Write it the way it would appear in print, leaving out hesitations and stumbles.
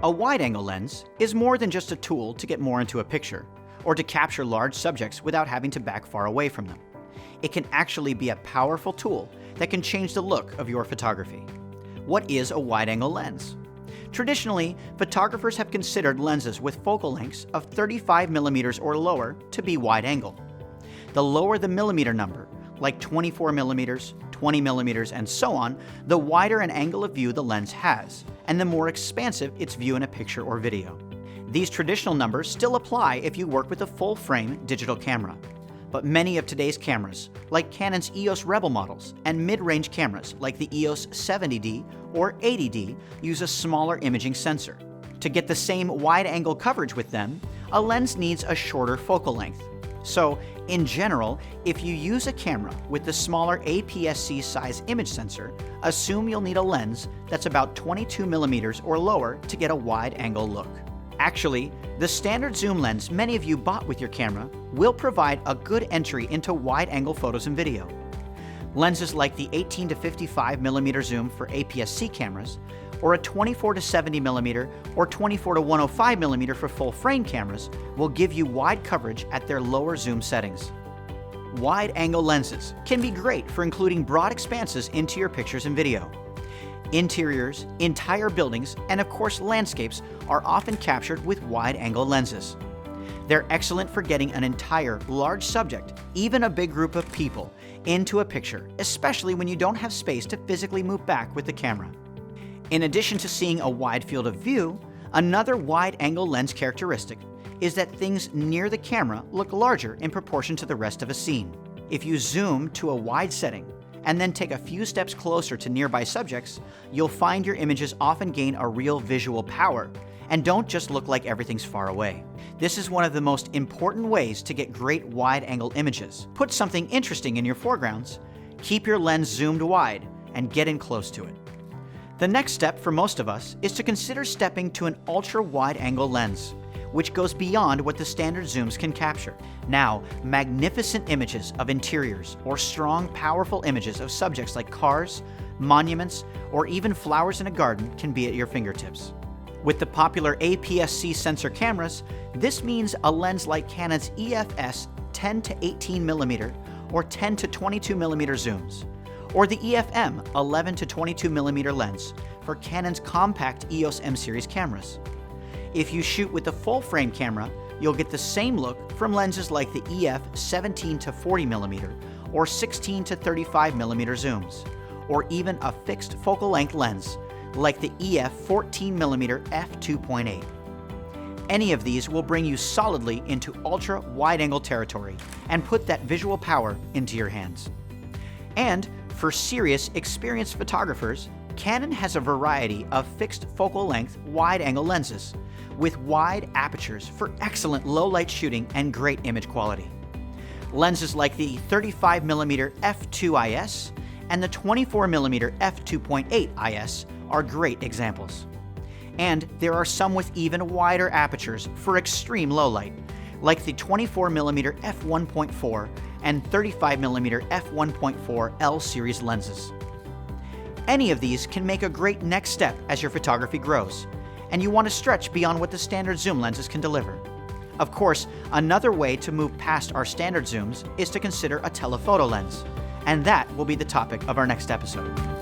A wide-angle lens is more than just a tool to get more into a picture, or to capture large subjects without having to back far away from them. It can actually be a powerful tool that can change the look of your photography. What is a wide-angle lens? Traditionally, photographers have considered lenses with focal lengths of 35mm or lower to be wide-angle. The lower the millimeter number, like 24mm, 20mm, and so on, the wider an angle of view the lens has, and the more expansive its view in a picture or video. These traditional numbers still apply if you work with a full-frame digital camera. But many of today's cameras, like Canon's EOS Rebel models and mid-range cameras like the EOS 70D or 80D, use a smaller imaging sensor. To get the same wide-angle coverage with them, a lens needs a shorter focal length. So, in general, if you use a camera with the smaller APS-C size image sensor, assume you'll need a lens that's about 22mm or lower to get a wide-angle look. Actually, the standard zoom lens many of you bought with your camera will provide a good entry into wide-angle photos and video. Lenses like the 18 to 55mm zoom for APS-C cameras, or a 24 to 70mm or 24 to 105mm for full-frame cameras will give you wide coverage at their lower zoom settings. Wide-angle lenses can be great for including broad expanses into your pictures and video. Interiors, entire buildings, and of course landscapes are often captured with wide-angle lenses. They're excellent for getting an entire large subject, even a big group of people, into a picture, especially when you don't have space to physically move back with the camera. In addition to seeing a wide field of view, another wide-angle lens characteristic is that things near the camera look larger in proportion to the rest of a scene. If you zoom to a wide setting, and then take a few steps closer to nearby subjects, you'll find your images often gain a real visual power and don't just look like everything's far away. This is one of the most important ways to get great wide-angle images. Put something interesting in your foregrounds, keep your lens zoomed wide, and get in close to it. The next step for most of us is to consider stepping to an ultra-wide-angle lens, which goes beyond what the standard zooms can capture. Now, magnificent images of interiors or strong, powerful images of subjects like cars, monuments, or even flowers in a garden can be at your fingertips. With the popular APS-C sensor cameras, this means a lens like Canon's EFS 10 to 18mm or 10 to 22mm zooms, or the EFM 11 to 22mm lens for Canon's compact EOS M series cameras. If you shoot with a full-frame camera, you'll get the same look from lenses like the EF 17 to 40mm or 16 to 35mm zooms, or even a fixed focal length lens like the EF 14mm f2.8. Any of these will bring you solidly into ultra wide-angle territory and put that visual power into your hands. And for serious, experienced photographers, Canon has a variety of fixed focal length wide-angle lenses with wide apertures for excellent low-light shooting and great image quality. Lenses like the 35mm f2.IS and the 24mm f2.8 IS are great examples. And there are some with even wider apertures for extreme low light, like the 24mm f1.4 and 35mm f1.4 L series lenses. Any of these can make a great next step as your photography grows, and you want to stretch beyond what the standard zoom lenses can deliver. Of course, another way to move past our standard zooms is to consider a telephoto lens, and that will be the topic of our next episode.